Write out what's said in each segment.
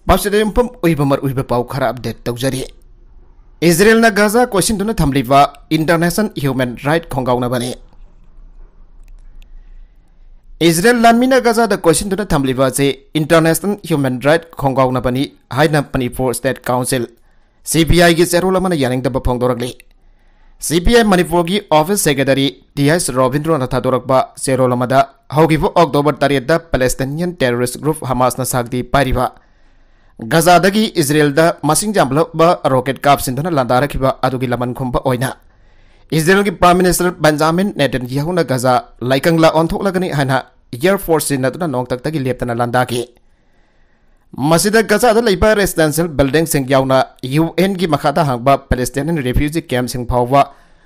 पावसदे युमफम उइबमर उइब पाव खरा अपडेट तौजरी इजराइल ना गाजा क्वेश्चन दुना थमलिबा इंटरनेशनल ह्यूमन राइट खोंगावना बने इजराइल लानमिना गाजा द क्वेश्चन दुना थमलिबा जे इंटरनेशनल ह्यूमन राइट खोंगावना बनी हाइना मणिपुर स्टेट काउंसिल सीपीआई की चेरोलमना यानिंगदब फोंदोरगले सीपीआई मणिपुर की ऑफिस सेक्रेटरी टीएस रविंद्रनाथ थादोरकबा चेरोलमदा हौगिबो अक्टोबर 3 दा पैलेस्टाइनियन टेररिस्ट ग्रुप हमास ना सागदी पारिबा गजादगी इजराइल दा मसिंग जामलबा रॉकेट कापसिंदना लांदारखिबा अदुगी लमन खुंबा ओइना इजराइल की प्राइम मिनिस्टर बेंजामिन नेतन्याहू ना गजा लाइकंगला ओंथोकलगनी हाना एयर फोर्स सिनदुना नोंगतकतगी लेपतना लांदाकी मसीदा गजादा लेबा रेसिडेंशियल बिल्डिंग सिंग यावना यूएन की मखादा हांगबा पैलेस्टाइनियन रेफ्यूजी कैंप सिंग फावबा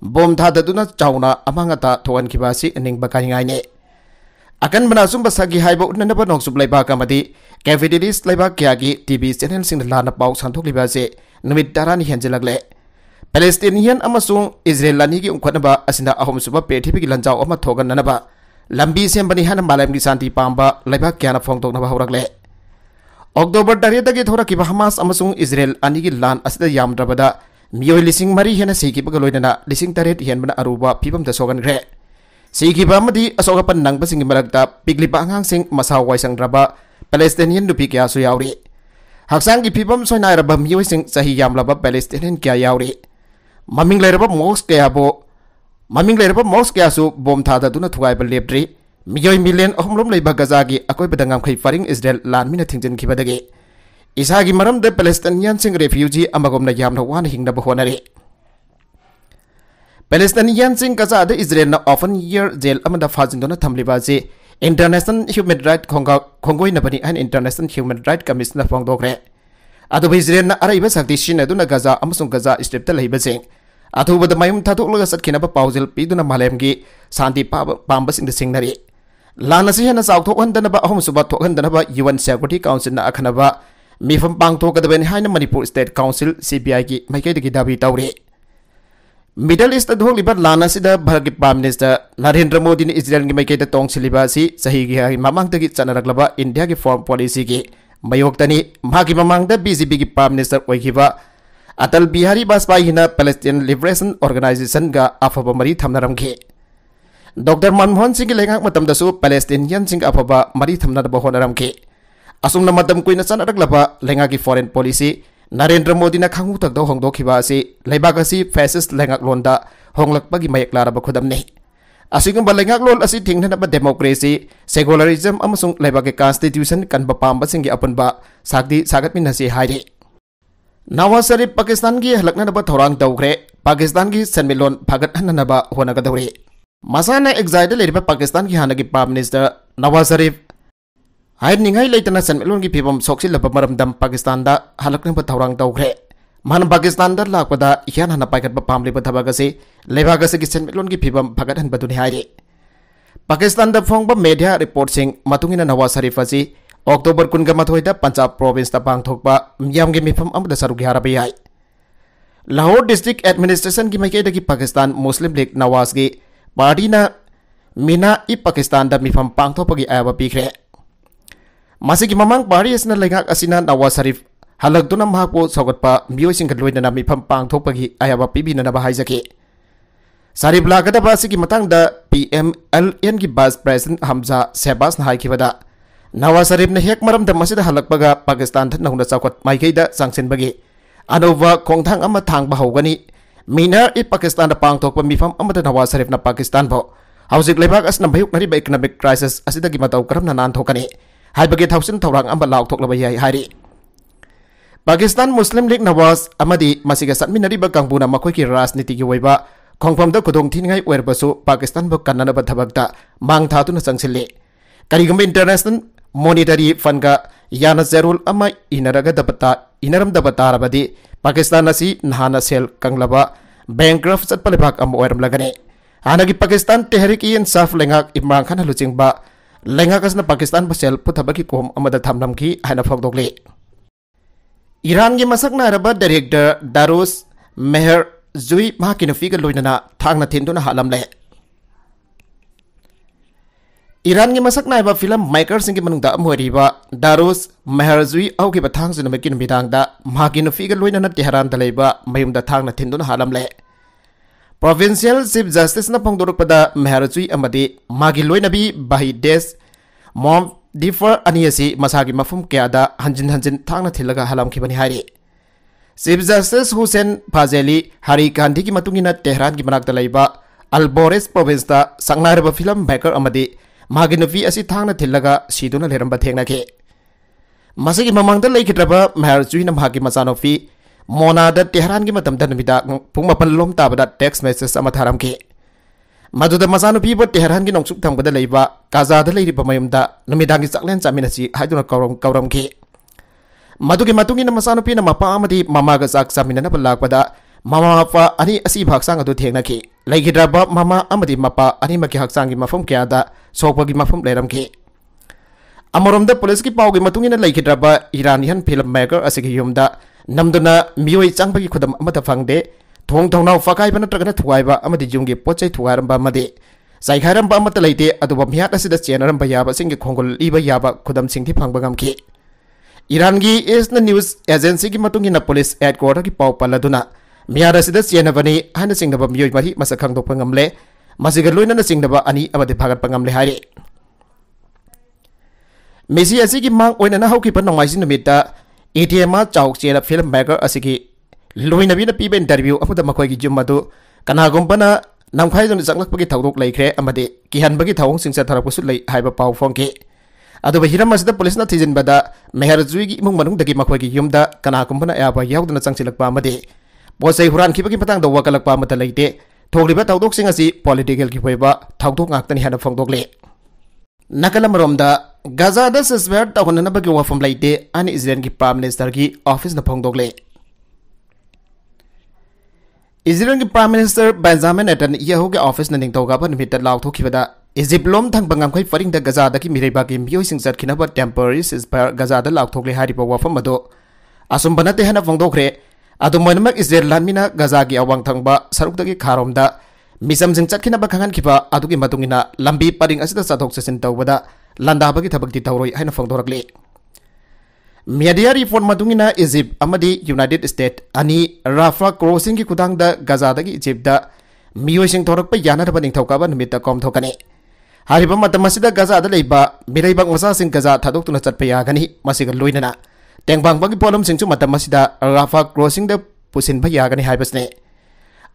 बोम थाददुना चावना अमांगता थोअनखिबासी निंगबा कानिंगाइने अकन बनासुम बसागी हाइबा उन्ननबा नोंसुब लेबा कामदी कैफेटेरियस लेबा क्यागी टीवी चैनल सिंग लाना पाव सांथोकलिबासे नुमित तारानी हेंजलगले पैलेस्टाइनियन अमसुंग इजराइल लानी की उंखनबा असिना अहमसुबा पेठिबी की लंजाव अमा थोगननबा लंबी सेंबनी हाना मालमगी शांति पांबा लेबा क्याना फोंगतोकनबा हौरगले अक्टोबर 3 की थोरकिबा हमास अमसुंग इजराइल अनि की लान असिदा यामद्रबदा मियोय लिसिंग मरी हेना सिकिबगा लोइनना लिसिंग 8 हेनबना अरुबा फिबमदा सोगनग्रे सिकिबा अमदी असोगपन नंगबसिंग मरकता पिगलिबा आंगांसिंग मसा वाइसंग्रबा पैलेस्टाइनियन नुपी क्यासु यावरी हक्सांग की फिबम सोनायरबा मियोयसिंग सही यामलबा पैलेस्टाइनियन क्या यावरी ममिंग लेरबा मोक्स क्यासु बोम थाददुना थुगाइबा लेप्ट्री मियोय मिलियन अहमलोम लेबा गजागी अकोय बदंगाम खै फरिंग इजराइल लानमिना थिंजनखिबदगे इसागी मरम दे पैलेस्टाइनियन सिंग रेफ्यूजी अमगोमना यामना वाना हिंगनबा होनरे पैलेस्टाइनियन सिंग गजा दे इजराइल ना ऑफन ईयर जेल अमदा फाजिंदोना थमलिबाजे इंटरनेशनल ह्यूमन राइट खोंगोइनबनी and international human right commission फोंगदोग्रे अदुब इजराइल ना अराइबा शक्ति सिनदुना गजा अमसुंग गजा स्ट्रिप्ता लेबसिंग अथुबद मयुम थाथोकलगा सटखिनबा पाउजिल पीदुना मालेमगी शांति पांबसिंग सिंगनरी लानसी हेना चाउथोकहंदनबा अहमसुबा थोकहंदनबा यूएन सिक्योरिटी काउंसिल ना अखनबा मिफम पांगथोकदबेन हाइना मणिपुर स्टेट काउंसिल सीपीआई की माइकैदगी दाबी तौरे मिडल ईस्ट धोलिबा लानसीदा भारत की प्राइम मिनिस्टर नरेंद्र मोदी ने इजराइल की माइकैदा तोंगसिलिबासी सही की ममांगदगी चनरगलबा इंडिया की फॉरेन पॉलिसी की मयोक्तनी मागी ममांगदा बीजेपी की प्राइम मिनिस्टर ओइखिबा अटल बिहारी वाजपेयी हिना पैलेस्टाइन लिबरेशन ऑर्गेनाइजेशन का अफब मरी थमनरमखे डॉक्टर मनमोहन सिंह की लेंगाक मतमदसु पैलेस्टाइनियन सिंह अफबा मरी थमनरबा होनरमखे असुमना मतम कुइना चनरगलबा लेंगा की फॉरेन पॉलिसी नरेंद्र मोदी ना खांगु तकदो होंगदोखिबा असि लेबाक असि फैसिस्ट लेंगाक लोंदा होंगलकपगी मयक लारबा खुदमने असिगुंबा लेंगाक लोन असि थिंगनबा डेमोक्रेसी सेकुलरिज्म अमसुंग लेबाक के कॉन्स्टिट्यूशन कनबा पांबा सिंह अपनबा सागदी सागतमिनसी हाइरे नवाज शरीफ पाकिस्तान की हलकनबा थौरांग तौग्रे पाकिस्तान की सन्मिलोन फागतहननबा होनगदौरे मसाना एग्जाइड लेरिबा पाकिस्तान की हानगी प्राइम मिनिस्टर नवाज शरीफ हाइनिंगाई लेतना सन्मिलोन की फिबम सोक्सिलबा मरमदम पाकिस्तान दा हलकनबा थौरांग तौग्रे मान पाकिस्तान दा लाकपदा इहान हना पाइकतबा पामलिबा थबागसे लेबागसे की सन्मिलोन की फिबम फागतहनबदुनि हाइरे पाकिस्तान दा फोंगबा मीडिया रिपोर्ट सिंग मतुंगिना नवाज शरीफ असि अक्टोबर 18 पंजाब प्रोविंस दा पांगथोकबा मियामगे मिफम अमदा सरुग यारबा याय लाहौर डिस्ट्रिक्ट एडमिनिस्ट्रेशन की माइकैदगी पाकिस्तान मुस्लिम लीग नवाज की पार्टी ना मीना इ पाकिस्तान दा मिफम पांगथोपगी आयबा पीखरे मासिकी ममांग पार्टी असना लेगाक असिना नवाज शरीफ हलकदुना महापो सौगतपा मियोइसिंग लोइना मिफम पांगथोपगी आयबा पीबिननबा हाइजके शरीफ लागदबा असिकी मतंग दा पीएमएलएन की वाइस प्रेसिडेंट हमजा शहबाज हाइखिबदा नवाज शरीफ ने हेक मरम मसीदा हलकपगा पाकिस्तान थनौना चाउखत माइकैदा सांगसिनबगी अनौबा खोंथांग अमा थांगबा हौगनी मीनर इ पाकिस्तान पांगथोकपा मिफम अमदा नवाज शरीफ ना पाकिस्तान भो हौजिक लेबाक असना भयुकनरिबा इकोनॉमिक क्राइसिस असिदगी मतौ करमना नानथोकनी हाइबगे थौसिन थौरांग अमा लाउथोकलबा याय हाइरि पाकिस्तान मुस्लिम लीग नवाज अमदी मसिगा सटमिनरिबा कांगबुना मखोय की राजनीति की ओइबा खोंगफमदा खुदोंग थिनिंगाई ओइरबसु पाकिस्तान भो कन्ननबा थबकता मांग थातुना संगसिले करिगम इंटरनेशनल मॉनिटरी फंड का याना जेरुल अमा इनरमदबा तारबदी पाकिस्तान असी नहाना सेल कंगलबा बैंक्रफ्ट चटपा लेबाक अम ओइरमलगने हानगी पाकिस्तान तेहरीक इ इंसाफ लेंगाक इमरान खान लुचिंगबा लेंगाक असना पाकिस्तान बसेल पुथबकी कोम अमदा थामनमखी हाना फोगदोगले ईरान की मसक नारबा डायरेक्टर दारुस मेहर जुई माकी नफीगा लोइनना थांगना थिंदुना हालमले Iran की मसक नाइबा फिल्म मेकर सिंह की मनुंगदा अमोरीबा दारुस मेहरजुई औकी बथांग सिनेमा की नुमिदांगदा माकी नुफीगा लोइना तेहरान तलेबा मयुमदा थांगना थिंदुना हालमले प्रोविंशियल चीफ जस्टिस ना फोंदोरकपदा मेहरजुई अमदी माकी लोइनबी बाहिदेस मॉम डिफर अनियसी मसागी मफुम क्यादा हंजिन हंजिन थांगना थिलगा हालमखिबनी हारी चीफ जस्टिस हुसैन फाजेली हरी गांधी की मतुंगिना तेहरान की मनाक्ता लेबा अल्बोरेस प्रोविंस दा संगनारबा फिल्म मेकर अमदी मागी नुफी असी थांगना थिलगा सीदुना लेरंबा थेंगनाके मसगी ममांगदा लेखिद्रबा मेहरजुईना मागी मचानोफी मोनादा तेहरान की मतमदा नुमिदा पुंग मपन लोम ताबदा टेक्स्ट मैसेज अमा थारमके मदुदा मचानोफी बो तेहरान की नोंसुक थंगबदा लेबा गाजादा लेरिबा मयुमदा नुमिदांगी चाकलेन चामिनसी हाइदुना कौरमके मदुगी मतुंगिना मचानोफीना मपा अमदी ममागा चाक चामिननबा लाकपदा ममा मपा अनि असी भागसांग अदु थेंगनाके लेखिद्रबा ममा अमदी मपा अनि मकी हक्सांगी मफम क्यादा सोपगी मफम लेरमके अमरोमदा पुलिस की पावगी मतुंगिना लेखिद्रबा इरानियन फिल्म मेकर असिगी युमदा नमदुना मियोई चांगबगी खुदम अमता फंगदे थोंग थोंगनाव फकाइबा नत्रगना थुवाइबा अमदी जुंगी पोचै थुवारंबा अमदे साइखारंबा अमता लेते अदुबा मियात असिदा चेनरंबा याबा सिंगी खोंगोल लीबा याबा खुदम सिंथि फंगबा गमके इरान की एसना न्यूज एजेंसी की मतुंगिना पुलिस हेडक्वार्टर की पाव पल्लदुना मियाद असिदा चेनबनी हाना सिंगदबा मियोई मरी मसक खंगदोकपा ngमले मसिगा लोइनना सिंगदबा अनि अमदे फागतपा ngमले हारे मेसी असी की मांग ओइनना हौकिपा नोंगाइसि नुमिता एटीएम चाउक चेला फिल्म मेकर असिगी लोइनबीना पीबे इंटरव्यू अमुदा मखोइगी जुम्मदु कनागुम्बना नमखाइजोन चंगलकपगी थौदोक लैख्रे अमदे किहनबगी थौंग सिंसा थरपसु लै हाइबा पाव फोंके अदुबा हिरम असिदा पुलिसना थिजिनबदा मेहरजुईगी इमुंग मनुंगदगी मखोइगी युमदा कनागुम्बना याबा याउदना चंगसिलकपा अमदे पोसै हुरानखिबगी मतंगदा वकलकपा अमता लैते थोगलिबा थौदोकसिंग असि पॉलिटिकल की होइबा थौदोक ngakतनि हाना फोंदोकले नकलमरोमदा गाजादा सस्वेर तौहननबगी वफम लैते अनि इजराइल की प्राइम मिनिस्टर की ऑफिस न फोंदोकले इजराइल की प्राइम मिनिस्टर बेंजामिन नेतन्याहू के ऑफिस न निंगतौगाबा निमित्त लाउथोखिबदा इजिप्ट लोम थंगबा ngमखै फरिंगदा गाजादा की मिरेबागी मियोइसिंग चटखिनबा टेम्पररी सिजफायर गाजादा लाउथोकले हारिबा वफम अदो असुंबनते हाना फोंदोखरे अदुमनमक इजराइल लानमिना गाजा की अवांग थंगबा सरुकदगी खारोमदा मिसमजिंग चटखिनबा खंगनखिबा अदुगी मतुंगिना लंबी परिंग असिदा चथोक चसिन तौबदा लांदाबगी थबकती तौरोई हाइना फोंदोरकले मीडिया रिपोर्ट मतुंगिना इजिप्ट अमदी यूनाइटेड स्टेट अनि राफा क्रॉसिंग की खुदांगदा गाजादगी इजिप्टदा मियोइसिंग थोरकपा यानरबा निंगथौकाबा निमित्ता कॉमथोकने हारिबा मतम असिदा गाजादा लेबा मिरैबक मसासिंग गाजा थादोक्तुना चटपा यागनी मसिगा लोइनना तेंगबांगबगी पोलमसिंगसु मतम असिदा राफा क्रॉसिंग द पुसिनबा यागनी हाइबसने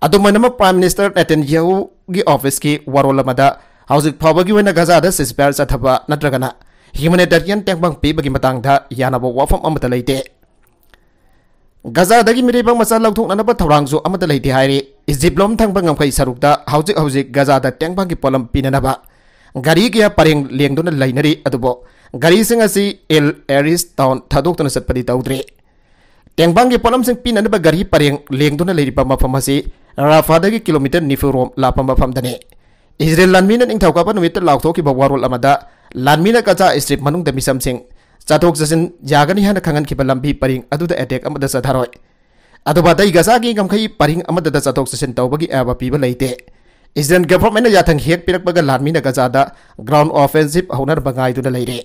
अदुमनम प्राइम मिनिस्टर नेतन्याहू की ऑफिस की वरोलमदा हौजिक फावगी वना गाजादा सिजफायर चथबा नत्रगना ह्यूमैनिटेरियन तेंगबांग पीबगी मतंगदा यानबा वाफम अमता लैते गाजादगी मिरेबंग मसा लौथोकनबा थौरांगसु अमता लैते हाइरे इजिप्ट लोम थंगबा ngमखै सरुकदा हौजिक गाजादा तेंगबांग की पोलम पिननबा गाड़ी के परिंग लेंगदुना लैनरी अदुबो गाड़ी सिंग असि एल एरिस टाउन थादोक्तुना चटपदि तौद्रे तेंगबांग की पोलम सिंग पिननबा गाड़ी परिंग लेंगदुना लैरिबा मफम असि राफादगी किलोमीटर निफुरोम लापम मफमदने इजराइल लानमीना निंगथौकाबा नुमित्त लाउथोखिबा वारोल अमदा लानमीना कचा स्ट्रिप मनुंग द मिसमसिंग चाथोक चसिन यागनी हाना खंगनखिबा लंबी परिंग अदुदा अटैक अमदा सथारोय अदुबा दई गसागी ngमखै परिंग अमदा चाथोक चसिन तौबगी एबा पीबा लैते इजराइल गवर्नमेंट याथंग हेक पिरकबगा लानमीना गजादा ग्राउंड ऑफेंसिव हौनर बंगाइदुना लैरे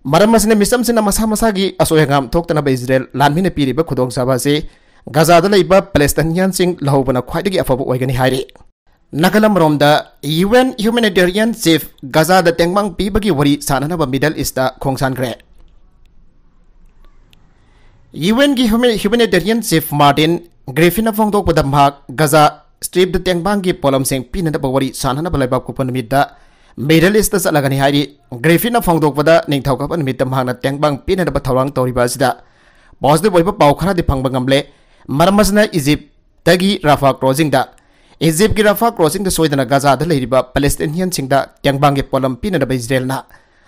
मरम असने मिसमसिना मसा मसागी असोयंगाम थोक्तनबा इजराइल लानमीना पीरिबा खुदोंग साबासे गाजादा लैबा पैलेस्टाइनियन सिंग लहौबना ख्वाइदगी अफबा ओइगनी हाइरे नकलमरोमदा यूएन ह्यूमैनिटेरियन चीफ गाजादा तेंगबांग पीबगी वरी साननबा मिडल ईस्टदा खोंगसानग्रे यूएन की ह्यूमैनिटेरियन चीफ मार्टिन ग्रिफिन फोंदोकपदा माक गाजा स्ट्रिप द तेंगबांग की पोलम सिंग पीननबा वरी साननबा लैबा कुपन मिडदा मिडल ईस्ट चलगनी हाइरी ग्रिफिन फोंदोकपदा निंगथौकाबा निमित्त मांगना तेंगबांग पीननबा थौरांग तौरिबा असिदा पॉजिटिव ओइबा पाव खरादि फंगबा ngमले मरमसना इजिप्ट तगी राफा क्रॉसिंग दा इजिप्ट की राफा क्रॉसिंग द सोइदना गाजादा लेरिबा पैलेस्टाइनियन सिंगदा तेंगबांग के पोलम पीननबा इजराइलना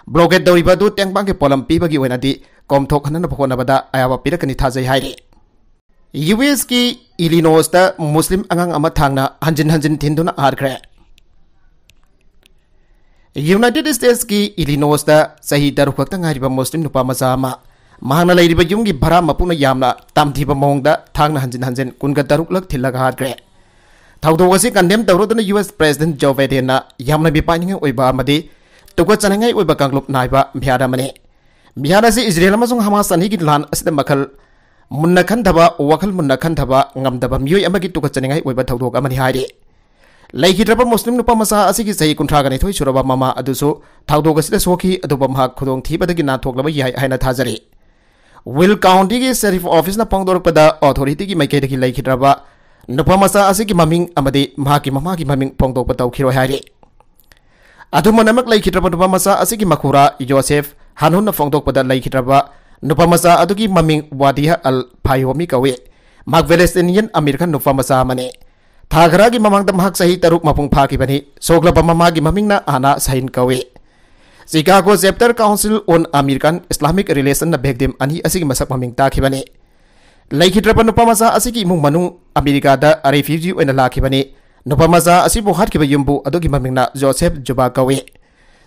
ब्लॉकेट दौरिबा दु तेंगबांग के पोलम पीबगी ओइनादि कॉमथोखननबा होनबदा आयाबा पिरकनी थाजै हाइरे यूएस की इलिनोसदा मुस्लिम अंगांग अमा थांगना हंजिन हंजिन थिंदुना हारख्रे यूनाइटेड स्टेट्स की इलिनोसदा सही दरुखक्ता ngairiba मुस्लिम नुपा मचा अमा महाना लैरिबा युमगी भरा मपुना यामना तामथिबा मोंगदा थांगना हंजिन हंजिन कुनगा दरुक लक थिलगा हारख्रे थौदोक असी कंडेम तौरदुना US President Joe Biden यामना बिपाइनिंग ओइबा अमदि तुक चनंगाई ओइबा कांगलुप नाइबा मियादा मने मियादा से इजराइल अमसुंग हमास अनी की लान असिदा मखल मुन्ना खंथबा वखल मुन्ना खंथबा ngamdaba मियोय अमगी तुक चनंगाई ओइबा थौदोक अमनि हाइदे लैखिद्रबा मुस्लिम नुपा मसा असिगी सही कुंथ्रागनि थोइ सुरबा ममा अदुसु थौदोक असिदा सोखी अदुबा महक खुदोंग थीबदगी नाथोकलबा याय हाइना थाजरी विल काउंटी की शेरिफ ऑफिस ना पोंगदोरपदा अथॉरिटी की मैकेदगी लैखिद्रबा नुपा मसा असिगी ममिंग अमदि महाकी ममागी ममिंग पोंगदोकपा तौखिरो हाइदे अदुमनमक लैखिद्रबा नुपा मसा असिगी मखुरा योसेफ हानुन फोंगदोकपदा लैखिद्रबा नुपा मसा अदुगी ममिंग वादिया अल फायोमी कवे माक वेलेस्टिनियन अमेरिकन नुपा मसा मने थागरागी ममांगदा महक सही तरुक मपुंग फाकिबनी सोगलबा ममागी ममिंगना आना साइन कवे Chicago chapter council on American Islamic relation ना बेगदेम अनि असिगी मसक ममिंग ताखिबनी लैखिद्रबा नुपा मसा असिगी इमुंग मनुंग अमेरिका दा रेफ्यूजी ओइना लाखिबनी नुपा मसा असिबु हाटखिबा युम्बु अदुगी ममिंगना जोसेफ जुबा कवे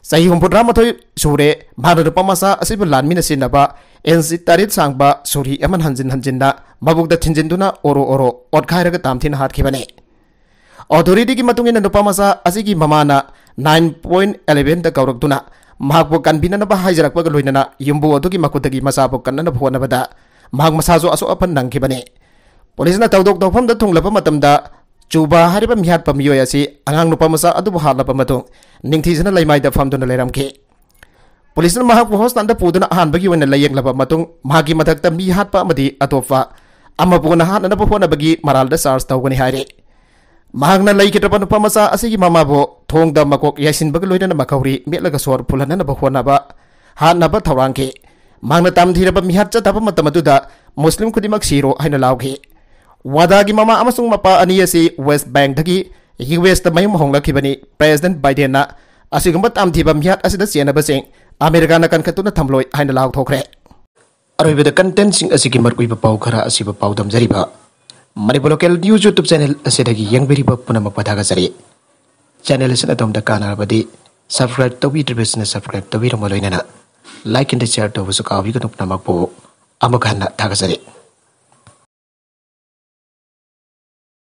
सही हुंपुद्रा मथोय सुरे भानु नुपा मसा असिबु लानमिना सिनबा एनसी तारित सांगबा सुरी अमन हंजिन हंजिनना मबुकदा थिंजिनदुना ओरो ओरो ओटखायरगा तामथिन हाटखिबनी अथॉरिटी की मतुंगिना नुपा मसा असिगी ममाना 9.11 दा कौरक्तुना महाकबो कन्भिननबा हाइजरकपगा लोइनना युम्बु अदुगी मकुदगी मसाबो कन्नना फोनबदा महाक मसाजो असो अपन नंखिबने पुलिसना तौदोक तौफमदा थुंगलबा मतमदा चुबा हारिबा मिहात पमियोय असि अंगांग नुपा मसा अदुबो हालबा मतुंग निंगथिजना लैमाइदा फमदुना लेरमखे पुलिसना महाकबो होस्तानदा पुदुना अहानबगी ओइना लयेंगलबा मतुंग महाकी मथक्ता मी हातपा अमदि अतोफा अमबोना हाननबा फोनबगी मरालदा चार्ज तौगनि हाइरे महागना लैखिद्रबा नुपा मसा असिगी ममाबो थोंगदा मकोक यासिनबगा लोइनना मखौरी मेलगा सोर फुलननबा होनबा हानबा थौरांखे मांगना तामधिरबा मिहात चतबा मतमदुदा मुस्लिम खुदिमक सिरो हाइना लाउखे वादागी ममा अमसुंग मपा अनि असि वेस्ट बैंक दगी US ता मयम होंगलखिबनी प्रेसिडेंट बाइडेन ना असिगुंबा तामधिबा मिहात असिदा चेनबसिंग अमेरिका ना कनखतुना थमलोय हाइना लाउथोखरे अरोइबदा कंटेंट सिंग असिगी मरकुइबा पाउ खरा असिबा पाउदम जरिबा Manipur local news YouTube channel असिदगी यंगबेरिबा पुनमक पथागजरी चैनल असिना तोमदा कानारबदी सब्सक्राइब तौबिद्रबसिना सब्सक्राइब तौबिरमलोइनना लाइक एंड शेयर तौबसु काविगनु पुनमकपो अमक हन्ना थागजरी।